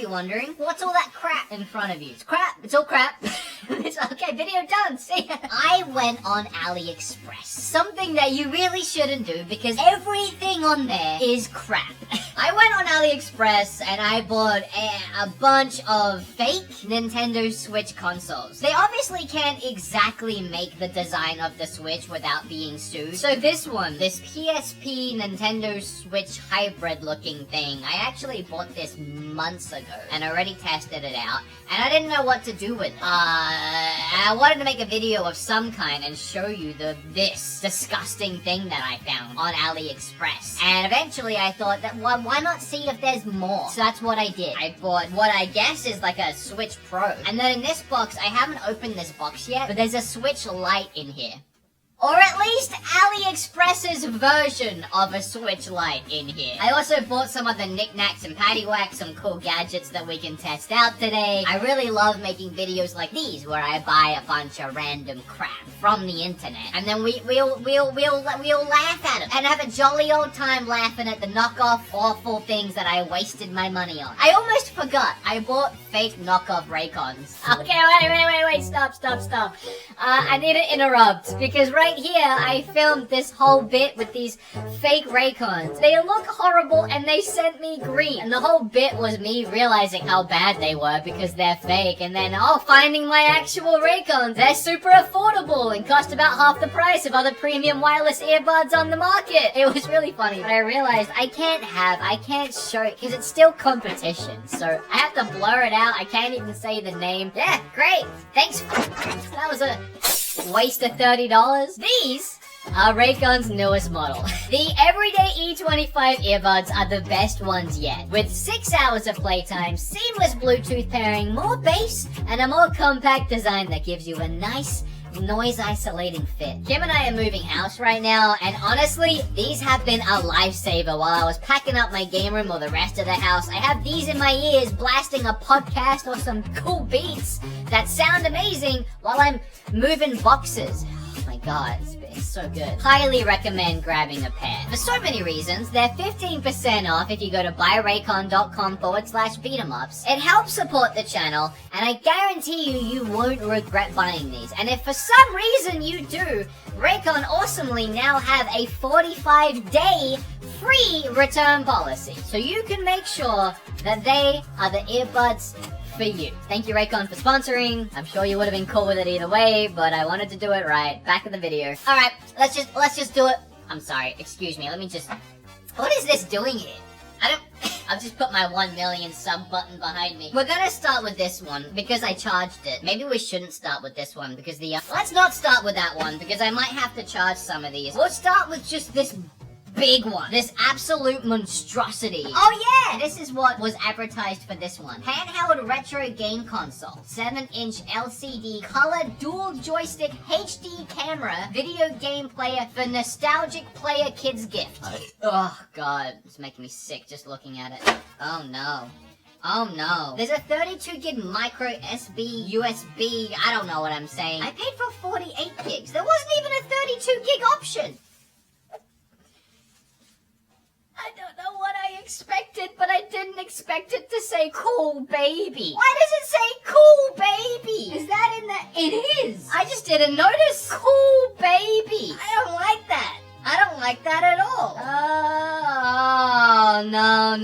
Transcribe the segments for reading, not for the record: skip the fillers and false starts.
wondering, what's all that crap in front of you? It's crap. It's all crap. It's okay, video done. See ya. I went on AliExpress. Something that you really shouldn't do because everything on there is crap. I went on AliExpress and I bought a bunch of fake Nintendo Switch consoles. They obviously can't exactly make the design of the Switch without being sued. So this one, this PSP Nintendo Switch hybrid looking thing, I actually bought this months ago and already tested it out. And I didn't know what to do with it. I wanted to make a video of some kind and show you this disgusting thing that I found on AliExpress. And eventually I thought that why not see if there's more? So that's what I did. I bought what I guess is like a Switch Pro. And then in this box, I haven't opened this box yet, but there's a Switch Lite in here. Or at least AliExpress's version of a Switch Lite in here. I also bought some of the knickknacks and paddywhacks, some cool gadgets that we can test out today. I really love making videos like these where I buy a bunch of random crap from the internet. And then we'll laugh at it and have a jolly old time laughing at the knockoff awful things that I wasted my money on. I almost forgot. I bought fake knockoff Raycons. Okay, wait, stop. I need to interrupt because right here, I filmed this whole bit with these fake Raycons. They look horrible and they sent me green. And the whole bit was me realizing how bad they were because they're fake. And then, finding my actual Raycons. They're super affordable and cost about half the price of other premium wireless earbuds on the market. It was really funny. But I realized I can't show it because it's still competition. So I have to blur it out. I can't even say the name. Yeah, great. Thanks. That was a waste of $30. These are Raycon's newest model. The Everyday E25 earbuds are the best ones yet. With 6 hours of playtime, seamless Bluetooth pairing, more bass, and a more compact design that gives you a nice noise-isolating fit. Kim and I are moving house right now, and honestly, these have been a lifesaver while I was packing up my game room or the rest of the house. I have these in my ears blasting a podcast or some cool beats that sound amazing while I'm moving boxes. Oh my god, it's so good. Highly recommend grabbing a pair. For so many reasons, they're 15% off if you go to buyraycon.com/beatemups. It helps support the channel, and I guarantee you won't regret buying these. And if for some reason you do, Raycon awesomely now have a 45-day free return policy. So you can make sure that they are the earbuds for you. Thank you, Raycon, for sponsoring. I'm sure you would have been cool with it either way, but I wanted to do it right. Back in the video. Alright, let's just do it. I'm sorry, excuse me, what is this doing here? I'll just put my 1 million sub button behind me. We're gonna start with this one, because I charged it. Maybe we shouldn't start with this one, because let's not start with that one, because I might have to charge some of these. We'll start with just this big one. This absolute monstrosity. Oh yeah! This is what was advertised for this one. Handheld retro game console. 7-inch LCD color dual joystick HD camera video game player for nostalgic player kids gift. Oh god, it's making me sick just looking at it. Oh no. Oh no. There's a 32 gig micro SD USB. I don't know what I'm saying. I paid for 48 gigs. There wasn't even a 32 gig option. I don't know what I expected, but I didn't expect it to say cool baby. Why does it say cool baby? Is that in the... It is. I just didn't notice. Cool baby. I don't like that. I don't like that at all. Oh, no.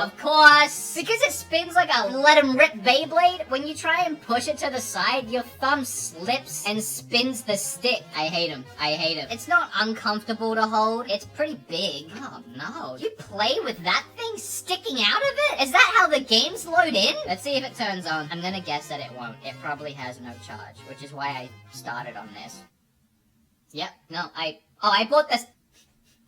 Of course. Because it spins like a let 'em rip Beyblade, when you try and push it to the side, your thumb slips and spins the stick. I hate him. It's not uncomfortable to hold. It's pretty big. Oh, no. You play with that thing sticking out of it? Is that how the games load in? Let's see if it turns on. I'm gonna guess that it won't. It probably has no charge, which is why I started on this. Yep. No, I bought this.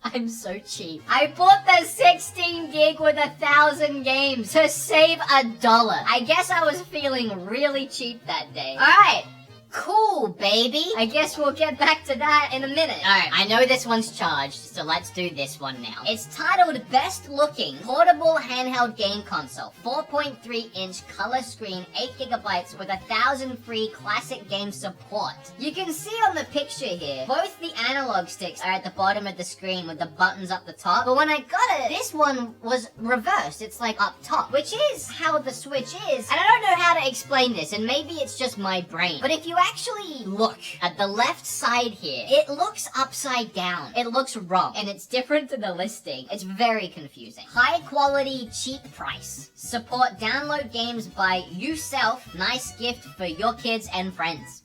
I'm so cheap. I bought the 16 gig with 1,000 games to save $1. I guess I was feeling really cheap that day. Alright. Cool, baby. I guess we'll get back to that in a minute. Alright, I know this one's charged, so let's do this one now. It's titled Best Looking Portable Handheld Game Console. 4.3-inch color screen, 8GB with 1,000 free classic game support. You can see on the picture here, both the analog sticks are at the bottom of the screen with the buttons up the top. But when I got it, this one was reversed. It's like up top, which is how the Switch is. And I don't know how to explain this, and maybe it's just my brain. But if you actually look at the left side here, it looks upside down. It looks wrong, and it's different to the listing. It's very confusing. High quality, cheap price. Support download games by yourself. Nice gift for your kids and friends.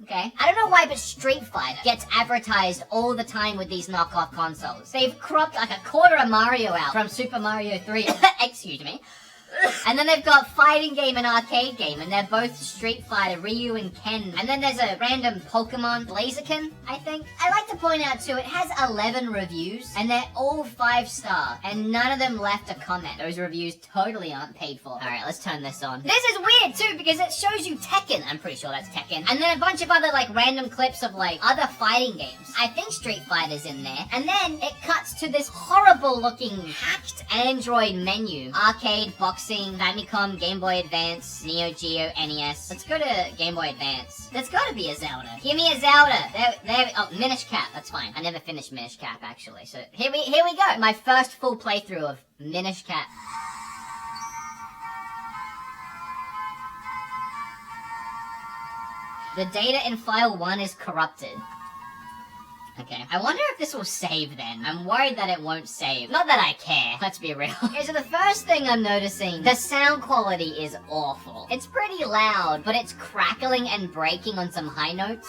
Okay. I don't know why, but Street Fighter gets advertised all the time with these knockoff consoles. They've cropped like a quarter of Mario out from Super Mario 3. Excuse me. And then they've got fighting game and arcade game, and they're both Street Fighter, Ryu and Ken. And then there's a random Pokemon, Blaziken, I think. I like to point out too, it has 11 reviews, and they're all 5-star, and none of them left a comment. Those reviews totally aren't paid for. Alright, let's turn this on. This is weird too, because it shows you Tekken. I'm pretty sure that's Tekken. And then a bunch of other like random clips of like other fighting games. I think Street Fighter's in there. And then it cuts to this horrible looking hacked Android menu. Arcade, boxing, Famicom, Game Boy Advance, Neo Geo, NES. Let's go to Game Boy Advance. There's gotta be a Zelda. Give me a Zelda. Oh, Minish Cap. That's fine. I never finished Minish Cap actually. So here we go. My first full playthrough of Minish Cap. The data in file 1 is corrupted. Okay. I wonder if this will save then. I'm worried that it won't save. Not that I care. Let's be real. Okay, so the first thing I'm noticing, the sound quality is awful. It's pretty loud, but it's crackling and breaking on some high notes.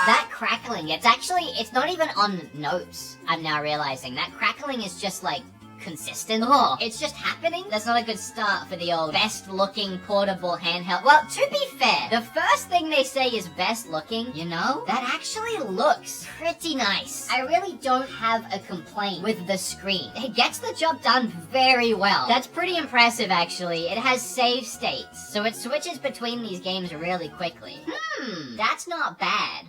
That crackling, it's not even on notes, I'm now realizing. That crackling is just like consistent. Oh, it's just happening? That's not a good start for the old best looking portable handheld. Well, to be fair, the first thing they say is best looking, you know? That actually looks pretty nice. I really don't have a complaint with the screen. It gets the job done very well. That's pretty impressive actually. It has save states, so it switches between these games really quickly. That's not bad.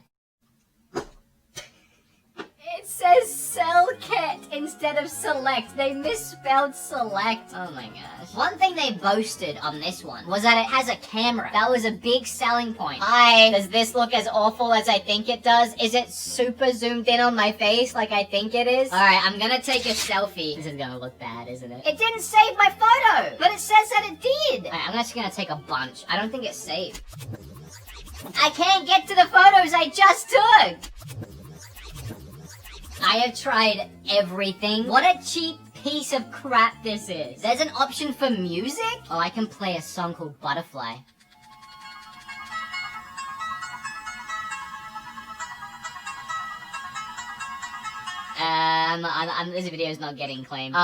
It says Cellcat instead of select. They misspelled select. Oh my gosh. One thing they boasted on this one was that it has a camera. That was a big selling point. Does this look as awful as I think it does? Is it super zoomed in on my face like I think it is? Alright, I'm gonna take a selfie. This is gonna look bad, isn't it? It didn't save my photo, but it says that it did. Alright, I'm just gonna take a bunch. I don't think it's saved. I can't get to the photos I just took. I have tried everything. What a cheap piece of crap this is. There's an option for music? Oh, I can play a song called Butterfly. This video is not getting claimed.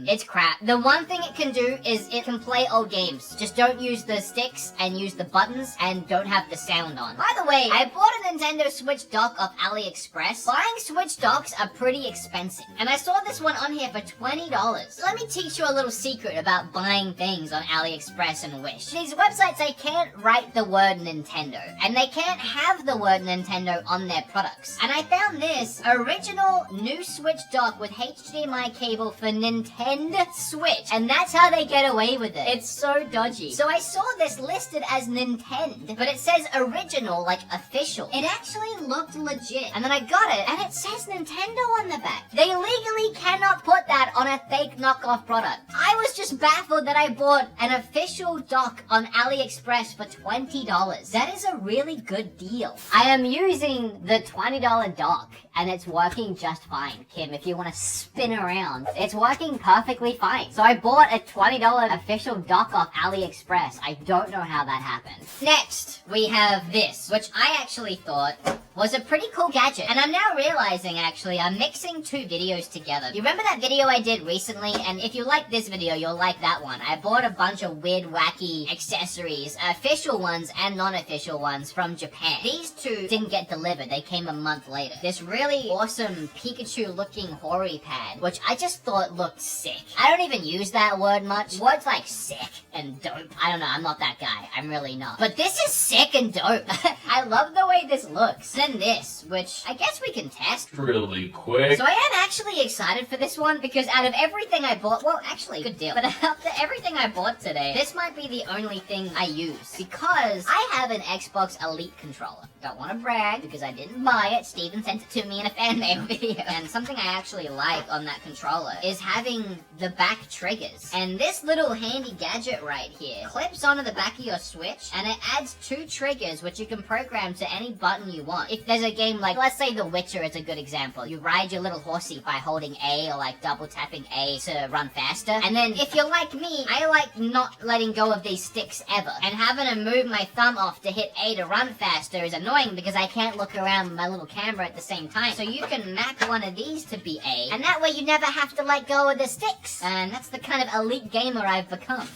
It's crap. The one thing it can do is it can play old games. Just don't use the sticks and use the buttons and don't have the sound on. By the way, I bought a Nintendo Switch dock off AliExpress. Buying Switch docks are pretty expensive. And I saw this one on here for $20. Let me teach you a little secret about buying things on AliExpress and Wish. These websites, they can't write the word Nintendo. And they can't have the word Nintendo on their products. And I found this original new Switch dock with HDMI cable for Nintendo Switch, and that's how they get away with it. It's so dodgy. So I saw this listed as Nintendo, but it says original, like official. It actually looked legit, and then I got it, and it says Nintendo on the back. They legally cannot put that on a fake knockoff product. I was just baffled that I bought an official dock on AliExpress for $20. That is a really good deal. I am using the $20 dock, and it's working just fine. Kim, if you want to spin around, it's working perfectly fine. So I bought a $20 official dock off AliExpress. I don't know how that happened. Next, we have this, which I actually thought was a pretty cool gadget. And I'm now realizing, actually, I'm mixing two videos together. You remember that video I did recently? And if you like this video, you'll like that one. I bought a bunch of weird, wacky accessories, official ones and non-official ones from Japan. These two didn't get delivered. They came a month later. This really really awesome Pikachu-looking Hori pad, which I just thought looked sick. I don't even use that word much. Words like sick and dope. I don't know, I'm not that guy. I'm really not. But this is sick and dope. I love the way this looks. Then this, which I guess we can test really quick. So I am actually excited for this one because out of everything I bought, well, actually, good deal. But after everything I bought today, this might be the only thing I use because I have an Xbox Elite controller. Don't want to brag because I didn't buy it. Steven sent it to me in a fan mail video. And something I actually like on that controller is having the back triggers. And this little handy gadget right here clips onto the back of your Switch and it adds 2 triggers which you can program to any button you want. If there's a game like, let's say The Witcher is a good example. You ride your little horsey by holding A or like double tapping A to run faster. And then if you're like me, I like not letting go of these sticks ever. And having to move my thumb off to hit A to run faster is annoying because I can't look around with my little camera at the same time. So you can map one of these to be A, and that way you never have to let go of the sticks. And that's the kind of elite gamer I've become.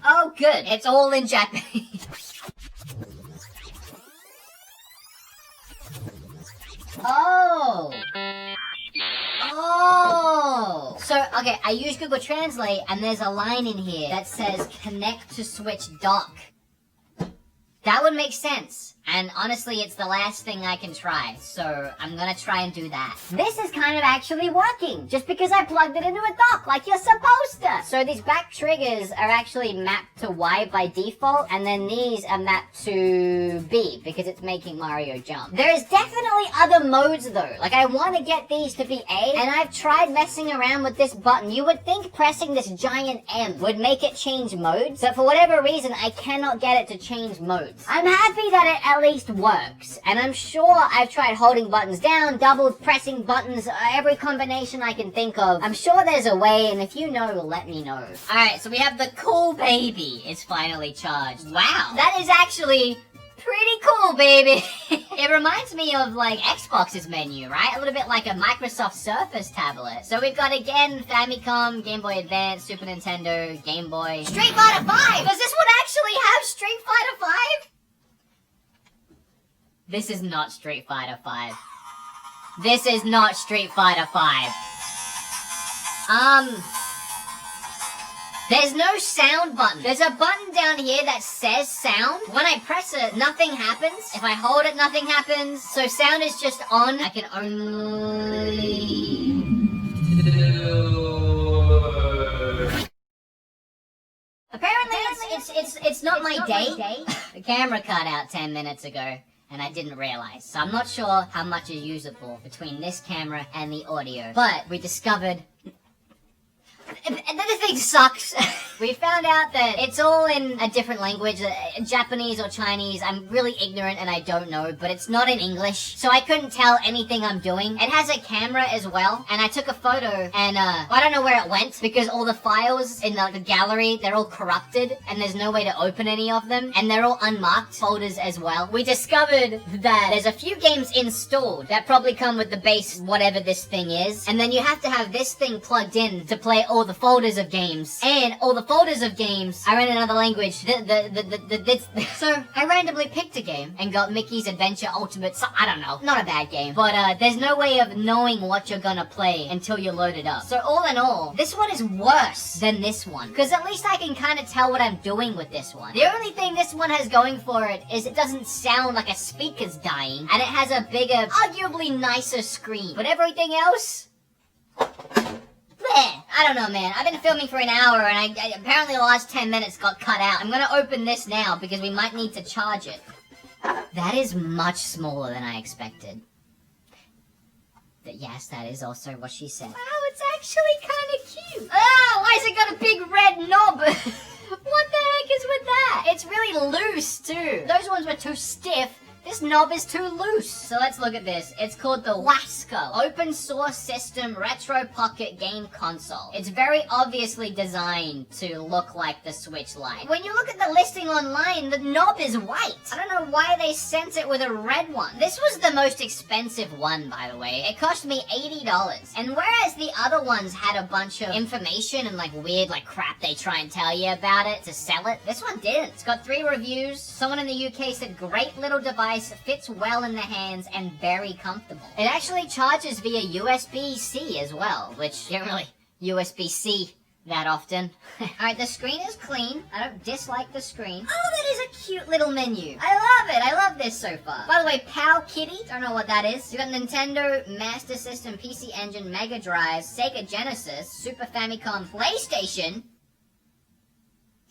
Oh good, it's all in Japanese. Oh! Oh! So, okay, I use Google Translate, and there's a line in here that says, connect to Switch dock. That would make sense. And honestly, it's the last thing I can try, so I'm gonna try and do that. This is kind of actually working, just because I plugged it into a dock like you're supposed to. So these back triggers are actually mapped to Y by default, and then these are mapped to B, because it's making Mario jump. There is definitely other modes though. Like, I want to get these to be A, and I've tried messing around with this button. You would think pressing this giant M would make it change modes, but for whatever reason, I cannot get it to change modes. I'm happy that it at least works, and I'm sure I've tried holding buttons down, double pressing buttons, every combination I can think of. I'm sure there's a way, and if you know, let me know. Alright, so we have the cool baby is finally charged. Wow, that is actually pretty cool, baby. It reminds me of, like, Xbox's menu, right? A little bit like a Microsoft Surface tablet. So we've got, again, Famicom, Game Boy Advance, Super Nintendo, Game Boy. Street Fighter 5! Does this one actually have Street Fighter 5? This is not Street Fighter 5. This is not Street Fighter 5. There's no sound button. There's a button down here that says sound. When I press it, nothing happens. If I hold it, nothing happens. So sound is just on. I can only... Apparently it's not my day. The camera cut out 10 minutes ago, and I didn't realize. So I'm not sure how much is usable between this camera and the audio. But we discovered... The thing sucks. We found out that it's all in a different language, Japanese or Chinese. I'm really ignorant and I don't know, but it's not in English, so I couldn't tell anything I'm doing. It has a camera as well, and I took a photo, and I don't know where it went, because all the files in the gallery, they're all corrupted, and there's no way to open any of them, and they're all unmarked folders as well. We discovered that there's a few games installed that probably come with the base whatever this thing is, and then you have to have this thing plugged in to play all the folders of games, and all the folders of games are in another language. So I randomly picked a game and got Mickey's Adventure Ultimate. So I don't know, not a bad game, but there's no way of knowing what you're gonna play until you load it up. So all in all, this one is worse than this one, because at least I can kind of tell what I'm doing with this one. The only thing this one has going for it is it doesn't sound like a speaker's dying, and it has a bigger, arguably nicer screen. But everything else... I don't know, man. I've been filming for an hour, and I apparently the last 10 minutes got cut out. I'm gonna open this now, because we might need to charge it. That is much smaller than I expected. Yes, that is also what she said. Wow, it's actually kind of cute. Oh, why has it got a big red knob? What the heck is with that? It's really loose, too. Those ones were too stiff. This knob is too loose. So let's look at this. It's called the Wasco Open Source System Retro Pocket Game Console. It's very obviously designed to look like the Switch Lite. When you look at the listing online, the knob is white. I don't know why they sent it with a red one. This was the most expensive one, by the way. It cost me $80. And whereas the other ones had a bunch of information and like weird like crap they try and tell you about it to sell it, this one didn't. It's got 3 reviews. Someone in the UK said great little device device, fits well in the hands, and very comfortable. It actually charges via USB-C as well, which you don't really USB-C that often. Alright, the screen is clean. I don't dislike the screen. Oh, that is a cute little menu. I love it. I love this so far. By the way, Powkiddy. Don't know what that is. You got Nintendo, Master System, PC Engine, Mega Drive, Sega Genesis, Super Famicom, PlayStation.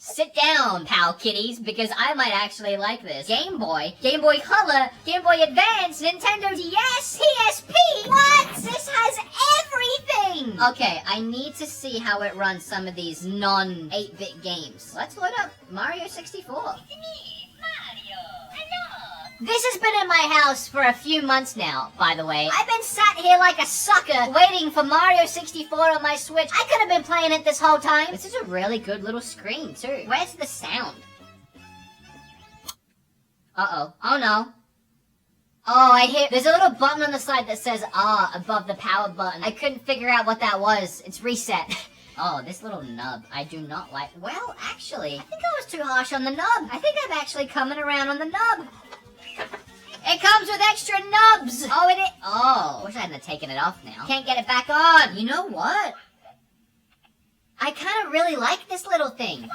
Sit down, Powkiddies, because I might actually like this. Game Boy, Game Boy Color, Game Boy Advance, Nintendo DS, PSP! What? This has everything! Okay, I need to see how it runs some of these non-8-bit games. Let's load up Mario 64. It's me, Mario. Hello. This has been in my house for a few months now, by the way. I've been sat here like a sucker, waiting for Mario 64 on my Switch. I could have been playing it this whole time. This is a really good little screen, too. Where's the sound? Uh-oh. Oh, no. Oh, I hear... There's a little button on the side that says R above the power button. I couldn't figure out what that was. It's reset. Oh, this little nub. I do not like... Well, actually, I think I was too harsh on the nub. I think I'm actually coming around on the nub. It comes with extra nubs! Oh, it is... Oh, wish I hadn't taken it off now. Can't get it back on. You know what? I kind of really like this little thing.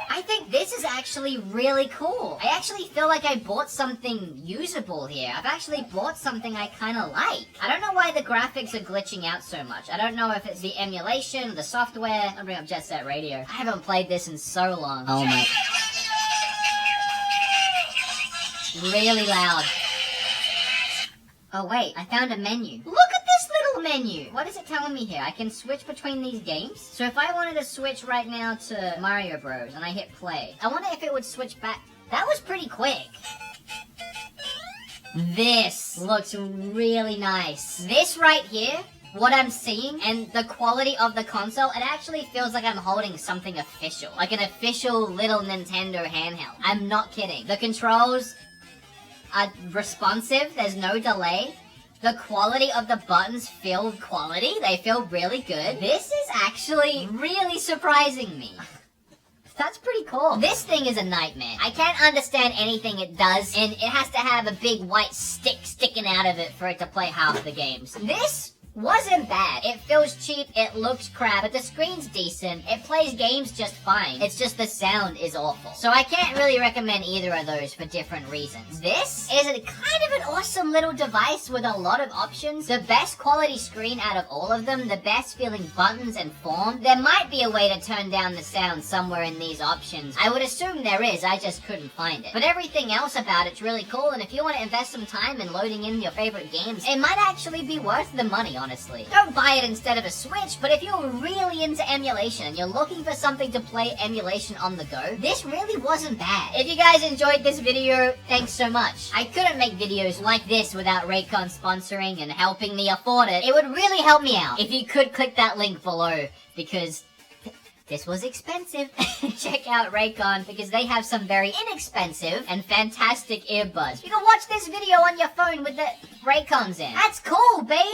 I think this is actually really cool. I actually feel like I bought something usable here. I've actually bought something I kind of like. I don't know why the graphics are glitching out so much. I don't know if it's the emulation, the software. I'll bring up Jet Set Radio. I haven't played this in so long. Oh my... Really loud. Oh wait, I found a menu. Look at this little menu! What is it telling me here? I can switch between these games? So if I wanted to switch right now to Mario Bros. And I hit play, I wonder if it would switch back. That was pretty quick. This looks really nice. This right here, what I'm seeing, and the quality of the console, it actually feels like I'm holding something official. Like an official little Nintendo handheld. I'm not kidding. The controls are responsive, there's no delay. The quality of the buttons feel quality, they feel really good. This is actually really surprising me. That's pretty cool. This thing is a nightmare. I can't understand anything it does, and it has to have a big white stick sticking out of it for it to play half the games. This wasn't bad. It feels cheap, it looks crap, but the screen's decent. It plays games just fine. It's just the sound is awful. So I can't really recommend either of those for different reasons. This is a kind of an awesome little device with a lot of options. The best quality screen out of all of them, the best feeling buttons and form. There might be a way to turn down the sound somewhere in these options. I would assume there is, I just couldn't find it. But everything else about it's really cool, and if you want to invest some time in loading in your favorite games, it might actually be worth the money, honestly. Don't buy it instead of a Switch, but if you're really into emulation and you're looking for something to play emulation on the go, this really wasn't bad. If you guys enjoyed this video, thanks so much. I couldn't make videos like this without Raycon sponsoring and helping me afford it. It would really help me out if you could click that link below, because this was expensive. Check out Raycon, because they have some very inexpensive and fantastic earbuds. You can watch this video on your phone with the Raycons in. That's cool, baby!